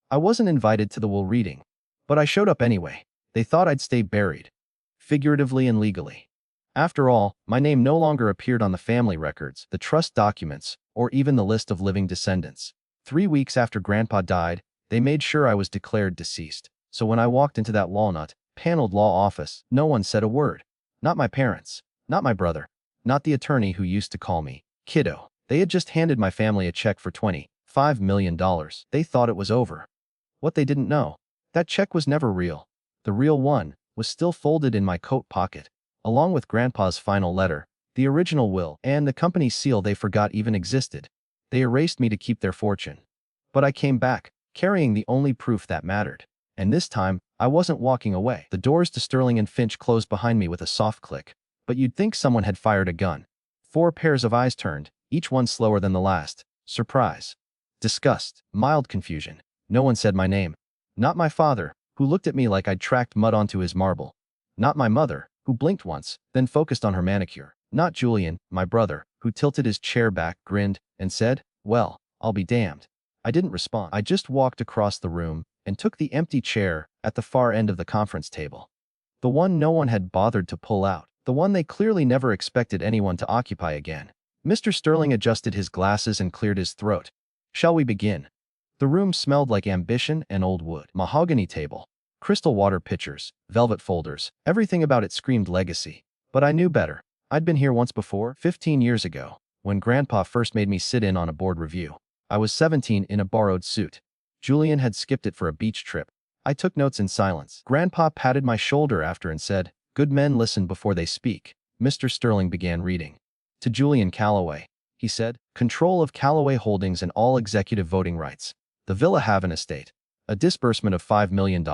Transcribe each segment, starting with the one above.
I wasn't invited to the will reading, but I showed up anyway. They thought I'd stay buried, figuratively and legally. After all, my name no longer appeared on the family records, the trust documents, or even the list of living descendants. 3 weeks after Grandpa died, they made sure I was declared deceased. So when I walked into that walnut-paneled law office, no one said a word. Not my parents, not my brother, not the attorney who used to call me kiddo. They had just handed my family a check for $25 million. They thought it was over. What they didn't know, that check was never real. The real one was still folded in my coat pocket, along with Grandpa's final letter, the original will, and the company seal they forgot even existed. They erased me to keep their fortune. But I came back, carrying the only proof that mattered. And this time, I wasn't walking away. The doors to Sterling and Finch closed behind me with a soft click. But you'd think someone had fired a gun. 4 pairs of eyes turned, each one slower than the last. Surprise. Disgust. Mild confusion. No one said my name. Not my father, who looked at me like I'd tracked mud onto his marble. Not my mother, who blinked once, then focused on her manicure. Not Julian, my brother, who tilted his chair back, grinned, and said, "Well, I'll be damned." I didn't respond. I just walked across the room and took the empty chair at the far end of the conference table. The one no one had bothered to pull out. The one they clearly never expected anyone to occupy again. Mr. Sterling adjusted his glasses and cleared his throat. "Shall we begin?" The room smelled like ambition and old wood. Mahogany table, crystal water pitchers, velvet folders. Everything about it screamed legacy. But I knew better. I'd been here once before, 15 years ago, when Grandpa first made me sit in on a board review. I was 17 in a borrowed suit. Julian had skipped it for a beach trip. I took notes in silence. Grandpa patted my shoulder after and said, "Good men listen before they speak." Mr. Sterling began reading. "To Julian Calloway," he said, "control of Calloway Holdings and all executive voting rights. The Villa Haven estate. A disbursement of $5 million.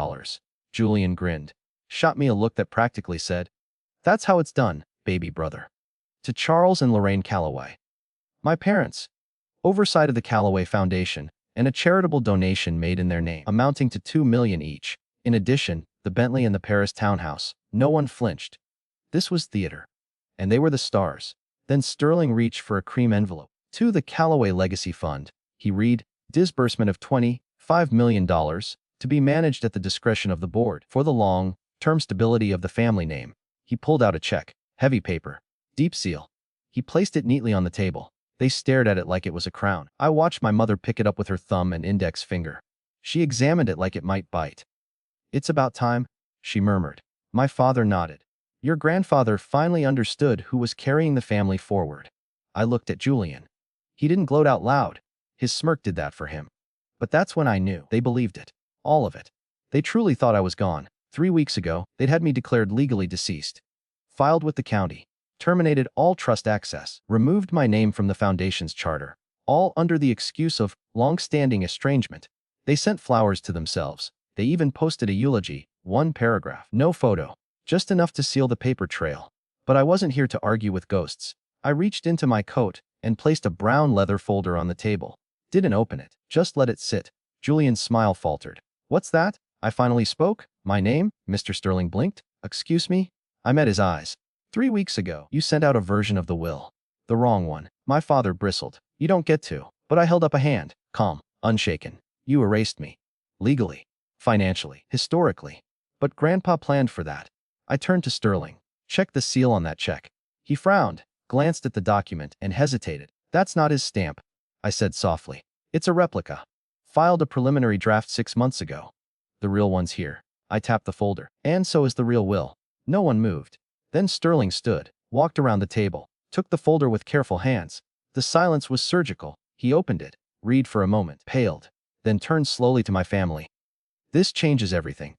Julian grinned. Shot me a look that practically said, "That's how it's done, baby brother." To Charles and Lorraine Calloway. My parents. Oversight of the Calloway Foundation, and a charitable donation made in their name, amounting to $2 million each. In addition, the Bentley and the Paris townhouse. No one flinched. This was theater. And they were the stars. Then Sterling reached for a cream envelope. To the Calloway Legacy Fund, he read, disbursement of $25 million, to be managed at the discretion of the board, for the long-term stability of the family name. He pulled out a check, heavy paper, deep seal. He placed it neatly on the table. They stared at it like it was a crown. I watched my mother pick it up with her thumb and index finger. She examined it like it might bite. "It's about time," she murmured. My father nodded. "Your grandfather finally understood who was carrying the family forward." I looked at Julian. He didn't gloat out loud. His smirk did that for him. But that's when I knew. They believed it. All of it. They truly thought I was gone. 3 weeks ago, they'd had me declared legally deceased. Filed with the county. Terminated all trust access. Removed my name from the foundation's charter. All under the excuse of long-standing estrangement. They sent flowers to themselves. They even posted a eulogy, 1 paragraph. No photo. Just enough to seal the paper trail. But I wasn't here to argue with ghosts. I reached into my coat and placed a brown leather folder on the table. Didn't open it. Just let it sit. Julian's smile faltered. "What's that?" I finally spoke. "My name?" Mr. Sterling blinked. "Excuse me?" I met his eyes. 3 weeks ago, you sent out a version of the will. The wrong one. My father bristled. "You don't get to." But I held up a hand, calm, unshaken. "You erased me. Legally. Financially. Historically. But Grandpa planned for that." I turned to Sterling. "Check the seal on that check." He frowned, glanced at the document, and hesitated. "That's not his stamp," I said softly. "It's a replica. Filed a preliminary draft 6 months ago. The real one's here." I tapped the folder. "And so is the real will." No one moved. Then Sterling stood, walked around the table, took the folder with careful hands. The silence was surgical. He opened it, read for a moment, paled, then turned slowly to my family. "This changes everything."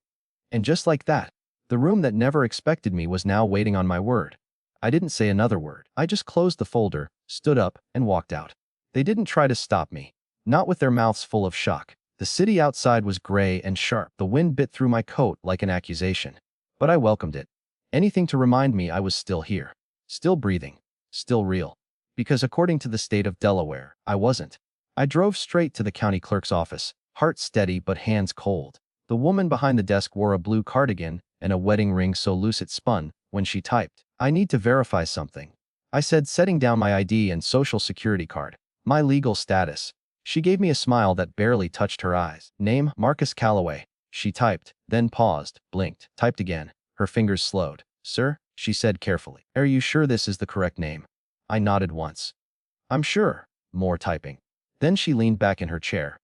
And just like that, the room that never expected me was now waiting on my word. I didn't say another word. I just closed the folder, stood up, and walked out. They didn't try to stop me. Not with their mouths full of shock. The city outside was gray and sharp. The wind bit through my coat like an accusation. But I welcomed it. Anything to remind me I was still here. Still breathing. Still real. Because according to the state of Delaware, I wasn't. I drove straight to the county clerk's office, heart steady but hands cold. The woman behind the desk wore a blue cardigan and a wedding ring so loose it spun when she typed. "I need to verify something," I said, setting down my ID and social security card. "My legal status." She gave me a smile that barely touched her eyes. Name, Marcus Calloway. She typed, then paused, blinked, typed again. Her fingers slowed. Sir, she said carefully. Are you sure this is the correct name? I nodded once. I'm sure. More typing. Then she leaned back in her chair.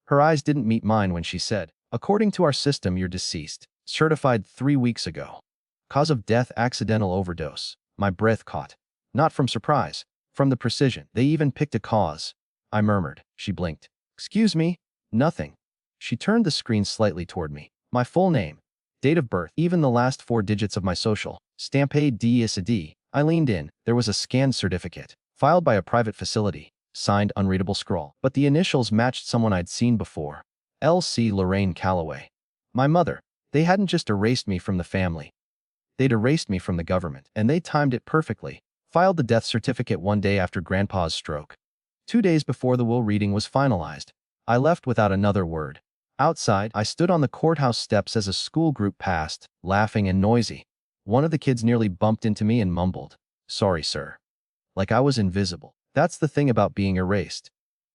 Her eyes didn't meet mine when she said, according to our system, you're deceased. Certified 3 weeks ago. Cause of death, accidental overdose. My breath caught. Not from surprise. From the precision. They even picked a cause. I murmured. She blinked. Excuse me? Nothing. She turned the screen slightly toward me. My full name. Date of birth. Even the last 4 digits of my social. Stamp A D is a D. I leaned in. There was a scanned certificate. Filed by a private facility. Signed unreadable scrawl. But the initials matched someone I'd seen before. L.C. Lorraine Calloway. My mother. They hadn't just erased me from the family. They'd erased me from the government. And they timed it perfectly. Filed the death certificate one day after Grandpa's stroke. 2 days before the will reading was finalized. I left without another word. Outside, I stood on the courthouse steps as a school group passed, laughing and noisy. One of the kids nearly bumped into me and mumbled, "Sorry, sir." Like I was invisible. That's the thing about being erased.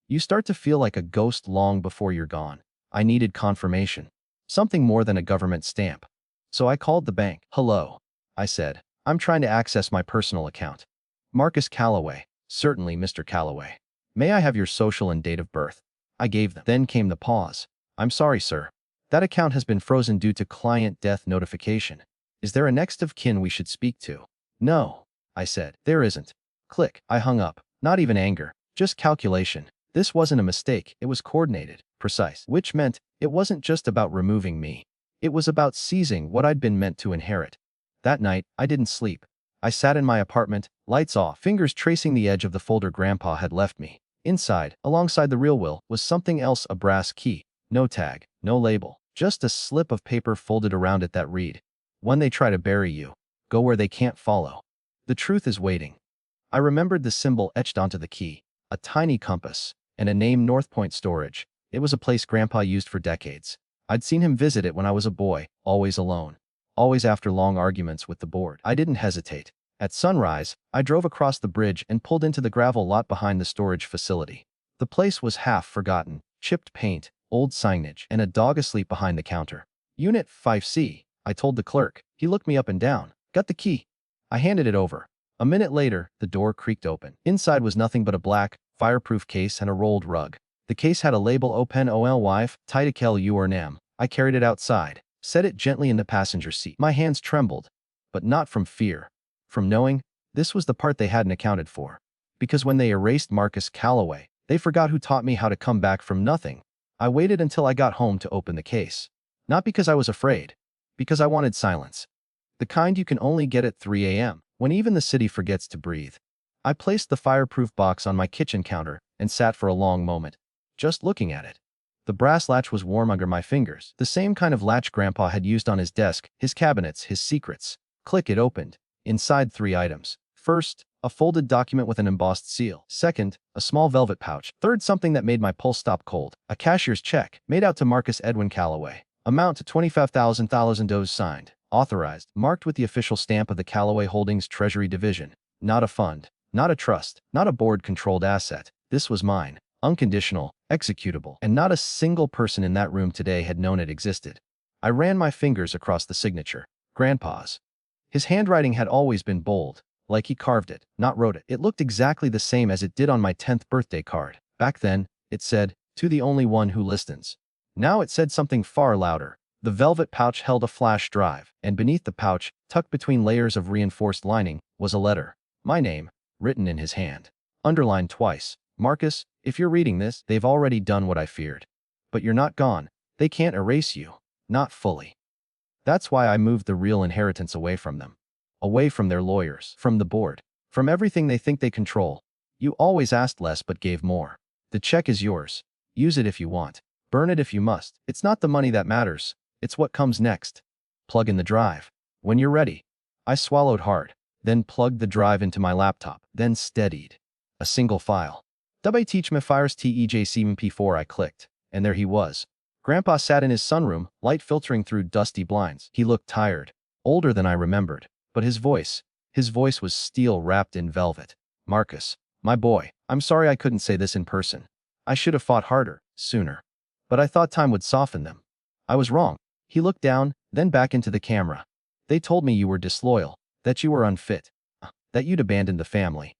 You start to feel like a ghost long before you're gone. I needed confirmation. Something more than a government stamp. So I called the bank. Hello, I said. I'm trying to access my personal account. Marcus Calloway. Certainly, Mr. Calloway. May I have your social and date of birth? I gave them. Then came the pause. I'm sorry, sir. That account has been frozen due to client death notification. Is there a next of kin we should speak to? No, I said. There isn't. Click. I hung up. Not even anger. Just calculation. This wasn't a mistake. It was coordinated, precise, which meant it wasn't just about removing me. It was about seizing what I'd been meant to inherit. That night, I didn't sleep. I sat in my apartment, lights off, fingers tracing the edge of the folder Grandpa had left me. Inside, alongside the real will, was something else, a brass key. No tag, no label, just a slip of paper folded around it that read, "When they try to bury you, go where they can't follow. The truth is waiting." I remembered the symbol etched onto the key, a tiny compass, and a name, North Point Storage. It was a place Grandpa used for decades. I'd seen him visit it when I was a boy, always alone. Always after long arguments with the board. I didn't hesitate. At sunrise, I drove across the bridge and pulled into the gravel lot behind the storage facility. The place was half forgotten, chipped paint, old signage, and a dog asleep behind the counter. Unit 5C, I told the clerk. He looked me up and down. Got the key. I handed it over. A minute later, the door creaked open. Inside was nothing but a black, fireproof case and a rolled rug. The case had a label, Open Oly, Tidekel Urnam. I carried it outside, set it gently in the passenger seat. My hands trembled, but not from fear. From knowing, this was the part they hadn't accounted for. Because when they erased Marcus Calloway, they forgot who taught me how to come back from nothing. I waited until I got home to open the case. Not because I was afraid, because I wanted silence. The kind you can only get at 3 a.m., when even the city forgets to breathe. I placed the fireproof box on my kitchen counter and sat for a long moment, just looking at it. The brass latch was warm under my fingers, the same kind of latch Grandpa had used on his desk, his cabinets, his secrets. Click, it opened. Inside, 3 items. First, a folded document with an embossed seal. Second, a small velvet pouch. Third, something that made my pulse stop cold. A cashier's check, made out to Marcus Edwin Calloway. Amount to $25,000 signed, authorized, marked with the official stamp of the Calloway Holdings Treasury Division. Not a fund, not a trust, not a board-controlled asset. This was mine, unconditional, executable, and not a single person in that room today had known it existed. I ran my fingers across the signature. Grandpa's. His handwriting had always been bold, like he carved it, not wrote it. It looked exactly the same as it did on my 10th birthday card. Back then, it said, "To the only one who listens." Now it said something far louder. The velvet pouch held a flash drive, and beneath the pouch, tucked between layers of reinforced lining, was a letter. My name, written in his hand. Underlined twice. "Marcus, if you're reading this, they've already done what I feared. But you're not gone. They can't erase you. Not fully. That's why I moved the real inheritance away from them. Away from their lawyers, from the board, from everything they think they control. You always asked less but gave more. The check is yours. Use it if you want. Burn it if you must. It's not the money that matters. It's what comes next. Plug in the drive. When you're ready." I swallowed hard, then plugged the drive into my laptop, then steadied. A single file. Teach me fires TEJ7P4. I clicked, and there he was. Grandpa sat in his sunroom, light filtering through dusty blinds. He looked tired, older than I remembered, but his voice was steel wrapped in velvet. "Marcus, my boy, I'm sorry I couldn't say this in person. I should have fought harder, sooner. But I thought time would soften them. I was wrong. He looked down, then back into the camera. They told me you were disloyal, that you were unfit, that you'd abandoned the family.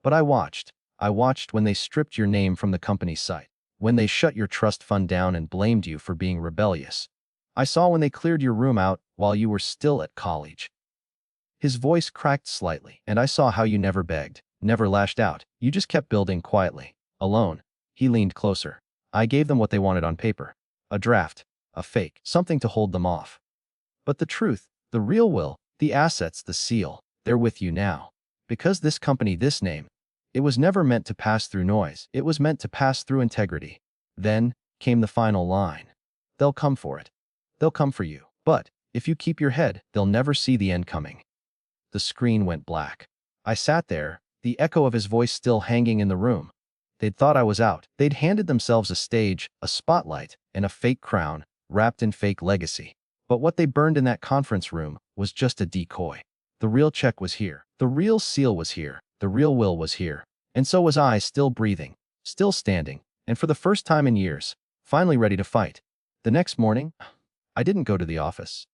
But I watched. I watched when they stripped your name from the company's site, when they shut your trust fund down and blamed you for being rebellious. I saw when they cleared your room out while you were still at college. His voice cracked slightly, and I saw how you never begged, never lashed out. You just kept building quietly, alone. He leaned closer. I gave them what they wanted on paper. A draft, a fake, something to hold them off. But the truth, the real will, the assets, the seal, they're with you now. Because this company, this name, it was never meant to pass through noise. It was meant to pass through integrity. Then came the final line. They'll come for it. They'll come for you. But if you keep your head, they'll never see the end coming. The screen went black. I sat there, the echo of his voice still hanging in the room. They'd thought I was out. They'd handed themselves a stage, a spotlight, and a fake crown, wrapped in fake legacy. But what they burned in that conference room was just a decoy. The real check was here. The real seal was here. The real will was here. And so was I, still breathing, still standing, and for the first time in years, finally ready to fight. The next morning, I didn't go to the office.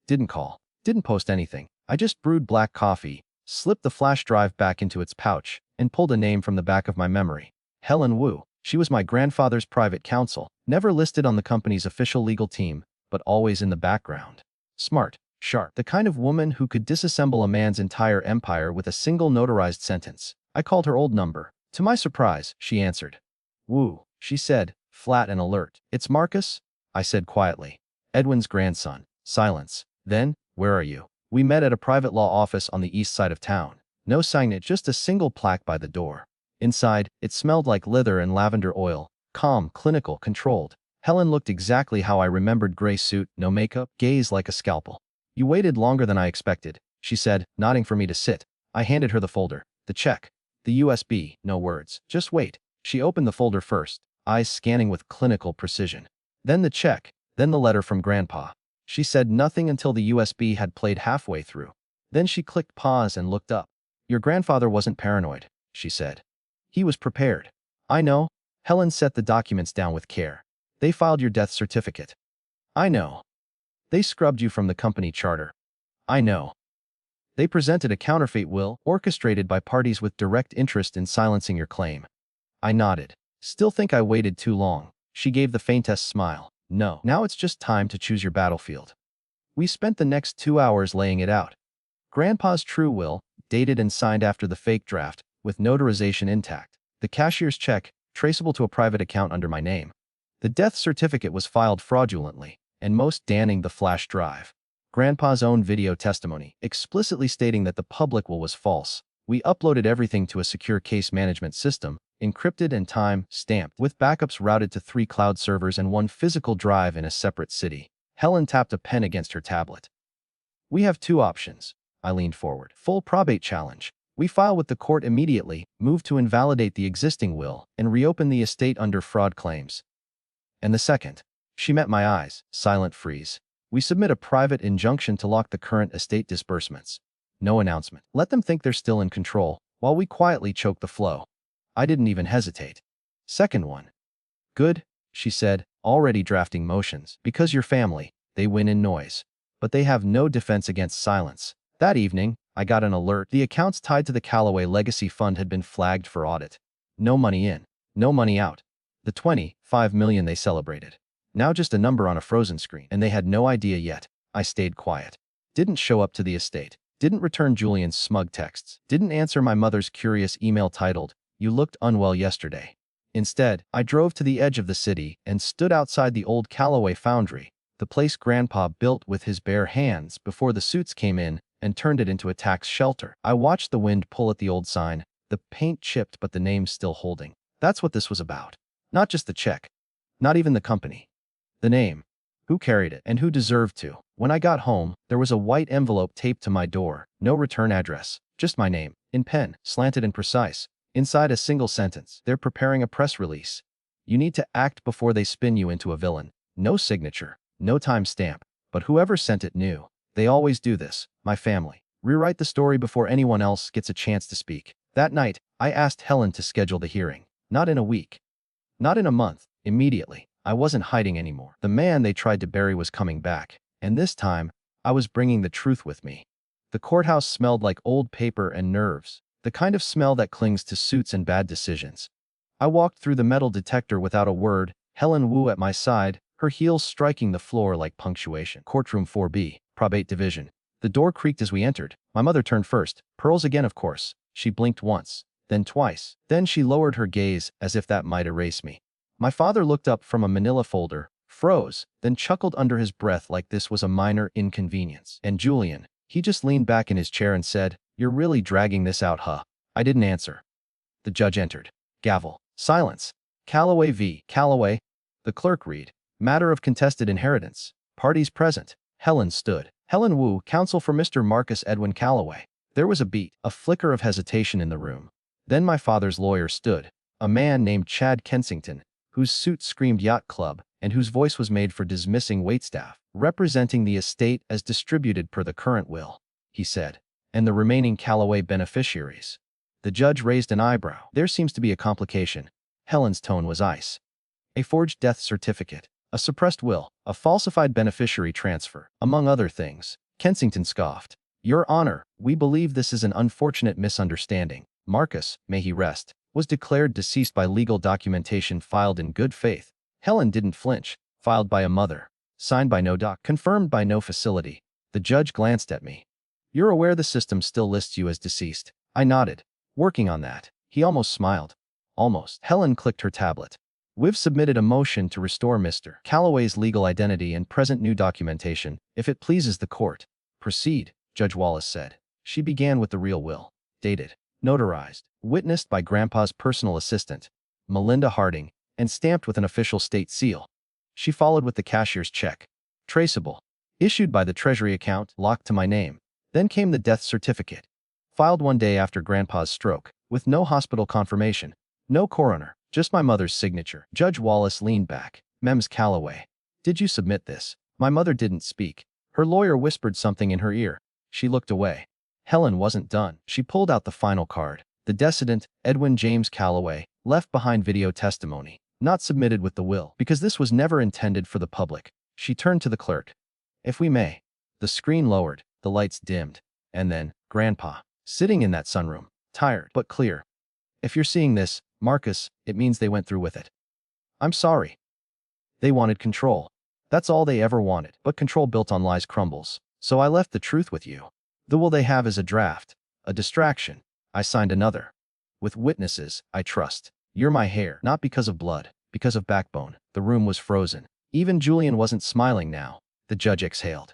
Didn't call. Didn't post anything. I just brewed black coffee, slipped the flash drive back into its pouch, and pulled a name from the back of my memory. Helen Wu. She was my grandfather's private counsel, never listed on the company's official legal team, but always in the background. Smart, sharp, the kind of woman who could disassemble a man's entire empire with a single notarized sentence. I called her old number. To my surprise, she answered. Wu, she said, flat and alert. It's Marcus? I said quietly. Edwin's grandson. Silence. Then, where are you? We met at a private law office on the east side of town. No signage, just a single plaque by the door. Inside, it smelled like leather and lavender oil. Calm, clinical, controlled. Helen looked exactly how I remembered, gray suit, no makeup, gaze like a scalpel. You waited longer than I expected, she said, nodding for me to sit. I handed her the folder. The check. The USB, no words. Just wait. She opened the folder first, eyes scanning with clinical precision. Then the check, then the letter from Grandpa. She said nothing until the USB had played halfway through. Then she clicked pause and looked up. Your grandfather wasn't paranoid, she said. He was prepared. I know. Helen set the documents down with care. They filed your death certificate. I know. They scrubbed you from the company charter. I know. They presented a counterfeit will, orchestrated by parties with direct interest in silencing your claim. I nodded. Still think I waited too long. She gave the faintest smile. No. Now it's just time to choose your battlefield. We spent the next 2 hours laying it out. Grandpa's true will, dated and signed after the fake draft, with notarization intact. The cashier's check, traceable to a private account under my name. The death certificate was filed fraudulently, and most damning, the flash drive. Grandpa's own video testimony, explicitly stating that the public will was false. We uploaded everything to a secure case management system, encrypted and time-stamped, with backups routed to 3 cloud servers and 1 physical drive in a separate city. Helen tapped a pen against her tablet. We have 2 options. I leaned forward. Full probate challenge. We file with the court immediately, move to invalidate the existing will, and reopen the estate under fraud claims. And the second. She met my eyes. Silent freeze. We submit a private injunction to lock the current estate disbursements. No announcement. Let them think they're still in control, while we quietly choke the flow. I didn't even hesitate. Second one. Good, she said, already drafting motions. Because your family, they win in noise. But they have no defense against silence. That evening, I got an alert. The accounts tied to the Callaway Legacy Fund had been flagged for audit. No money in, no money out. The $25 million they celebrated. Now just a number on a frozen screen, and they had no idea yet. I stayed quiet. Didn't show up to the estate. Didn't return Julian's smug texts. Didn't answer my mother's curious email titled, "You looked unwell yesterday." Instead, I drove to the edge of the city and stood outside the old Callaway foundry, the place Grandpa built with his bare hands before the suits came in and turned it into a tax shelter. I watched the wind pull at the old sign, the paint chipped but the name still holding. That's what this was about. Not just the check. Not even the company. The name. Who carried it and who deserved to. When I got home, there was a white envelope taped to my door. No return address. Just my name. In pen, slanted and precise. Inside a single sentence. They're preparing a press release. You need to act before they spin you into a villain. No signature. No time stamp. But whoever sent it knew. They always do this. My family. Rewrite the story before anyone else gets a chance to speak. That night, I asked Helen to schedule the hearing. Not in a week. Not in a month, immediately. I wasn't hiding anymore. The man they tried to bury was coming back, and this time, I was bringing the truth with me. The courthouse smelled like old paper and nerves, the kind of smell that clings to suits and bad decisions. I walked through the metal detector without a word, Helen Wu at my side, her heels striking the floor like punctuation. Courtroom 4B, Probate Division. The door creaked as we entered. My mother turned first. Pearls again, of course. She blinked once, then twice. Then she lowered her gaze as if that might erase me. My father looked up from a manila folder, froze, then chuckled under his breath like this was a minor inconvenience. And Julian, he just leaned back in his chair and said, "You're really dragging this out, huh?" I didn't answer. The judge entered. Gavel. Silence. Calloway v. Calloway. The clerk read. Matter of contested inheritance. Parties present. Helen stood. Helen Wu, counsel for Mr. Marcus Edwin Calloway. There was a beat, a flicker of hesitation in the room. Then my father's lawyer stood. A man named Chad Kensington, whose suit screamed yacht club, and whose voice was made for dismissing waitstaff, representing the estate as distributed per the current will, he said, and the remaining Calloway beneficiaries. The judge raised an eyebrow. There seems to be a complication. Helen's tone was ice. A forged death certificate, a suppressed will, a falsified beneficiary transfer, among other things. Kensington scoffed. Your Honor, we believe this is an unfortunate misunderstanding. Marcus, may he rest, was declared deceased by legal documentation filed in good faith. Helen didn't flinch. Filed by a mother. Signed by no doc. Confirmed by no facility. The judge glanced at me. You're aware the system still lists you as deceased? I nodded. Working on that. He almost smiled. Almost. Helen clicked her tablet. We've submitted a motion to restore Mr. Calloway's legal identity and present new documentation, if it pleases the court. Proceed, Judge Wallace said. She began with the real will. Dated. Notarized. Witnessed by Grandpa's personal assistant, Melinda Harding, and stamped with an official state seal. She followed with the cashier's check. Traceable. Issued by the Treasury account, locked to my name. Then came the death certificate. Filed one day after Grandpa's stroke, with no hospital confirmation, no coroner, just my mother's signature. Judge Wallace leaned back. Mems Calloway. Did you submit this? My mother didn't speak. Her lawyer whispered something in her ear. She looked away. Helen wasn't done. She pulled out the final card. The decedent, Edwin James Calloway, left behind video testimony. Not submitted with the will, because this was never intended for the public. She turned to the clerk. If we may. The screen lowered. The lights dimmed. And then, Grandpa. Sitting in that sunroom. Tired, but clear. If you're seeing this, Marcus, it means they went through with it. I'm sorry. They wanted control. That's all they ever wanted. But control built on lies crumbles. So I left the truth with you. The will they have is a draft. A distraction. I signed another. With witnesses, I trust. You're my hair. Not because of blood. Because of backbone. The room was frozen. Even Julian wasn't smiling now. The judge exhaled.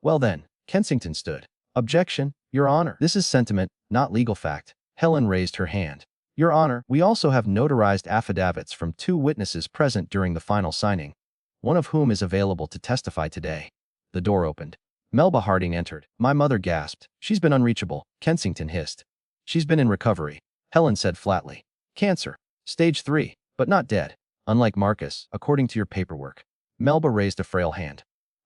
Well then, Kensington stood. Objection, Your Honor. This is sentiment, not legal fact. Helen raised her hand. Your Honor, we also have notarized affidavits from 2 witnesses present during the final signing, one of whom is available to testify today. The door opened. Melba Harding entered. My mother gasped. She's been unreachable, Kensington hissed. She's been in recovery, Helen said flatly. Cancer. Stage 3, but not dead. Unlike Marcus, according to your paperwork. Melba raised a frail hand.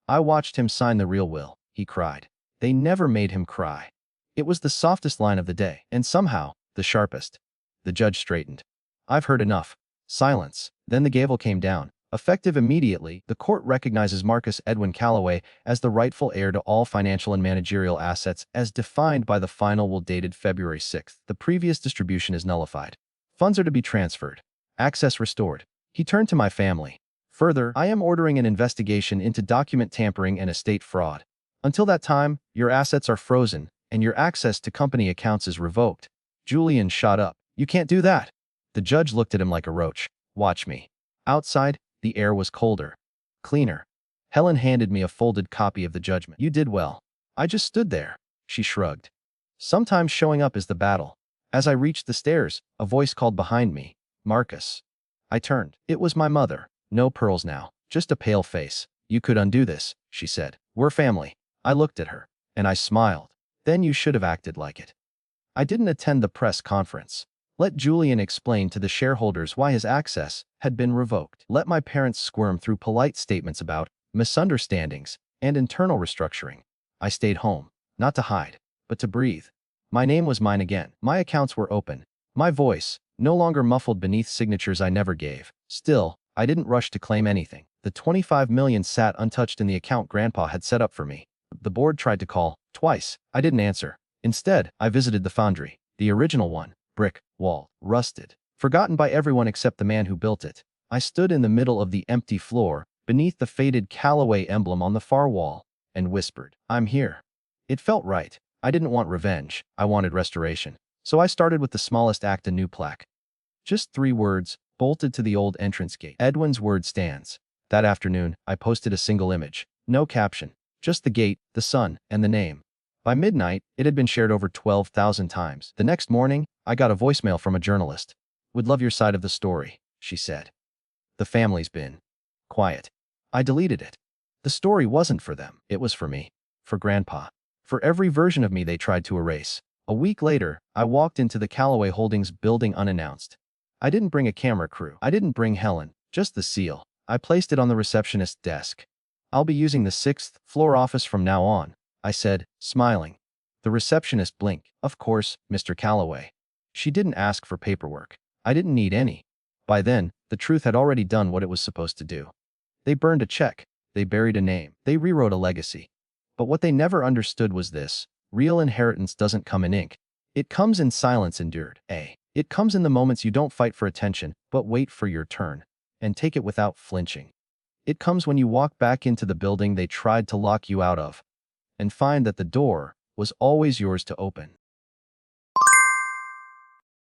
I watched him sign the real will, he cried. They never made him cry. It was the softest line of the day, and somehow, the sharpest. The judge straightened. I've heard enough. Silence. Then the gavel came down. Effective immediately, the court recognizes Marcus Edwin Calloway as the rightful heir to all financial and managerial assets as defined by the final will dated February 6th. The previous distribution is nullified. Funds are to be transferred. Access restored. He turned to my family. Further, I am ordering an investigation into document tampering and estate fraud. Until that time, your assets are frozen, and your access to company accounts is revoked. Julian shot up. You can't do that. The judge looked at him like a roach. Watch me. Outside, the air was colder. Cleaner. Helen handed me a folded copy of the judgment. You did well. I just stood there. She shrugged. Sometimes showing up is the battle. As I reached the stairs, a voice called behind me. Marcus. I turned. It was my mother. No pearls now. Just a pale face. You could undo this, she said. We're family. I looked at her. And I smiled. Then you should have acted like it. I didn't attend the press conference. Let Julian explain to the shareholders why his access had been revoked. Let my parents squirm through polite statements about misunderstandings and internal restructuring. I stayed home, not to hide, but to breathe. My name was mine again. My accounts were open. My voice, no longer muffled beneath signatures I never gave, Still, I didn't rush to claim anything. The 25 million sat untouched in the account Grandpa had set up for me. The board tried to call, twice. I didn't answer. Instead, I visited the foundry, the original one, brick, wall, rusted, forgotten by everyone except the man who built it. I stood in the middle of the empty floor, beneath the faded Callaway emblem on the far wall, and whispered, "I'm here." It felt right. I didn't want revenge. I wanted restoration. So I started with the smallest act, a new plaque. Just 3 words, bolted to the old entrance gate. Edwin's word stands. That afternoon, I posted a single image. No caption. Just the gate, the sun, and the name. By midnight, it had been shared over 12,000 times. The next morning, I got a voicemail from a journalist. "Would love your side of the story," she said. "The family's been quiet." I deleted it. The story wasn't for them. It was for me. For Grandpa. For every version of me they tried to erase. A week later, I walked into the Callaway Holdings building unannounced. I didn't bring a camera crew. I didn't bring Helen, just the seal. I placed it on the receptionist's desk. "I'll be using the 6th floor office from now on," I said, smiling. The receptionist blinked. "Of course, Mr. Callaway." She didn't ask for paperwork. I didn't need any. By then, the truth had already done what it was supposed to do. They burned a check. They buried a name. They rewrote a legacy. But what they never understood was this: real inheritance doesn't come in ink. It comes in silence endured. It comes in the moments you don't fight for attention, but wait for your turn, and take it without flinching. It comes when you walk back into the building they tried to lock you out of, and find that the door was always yours to open.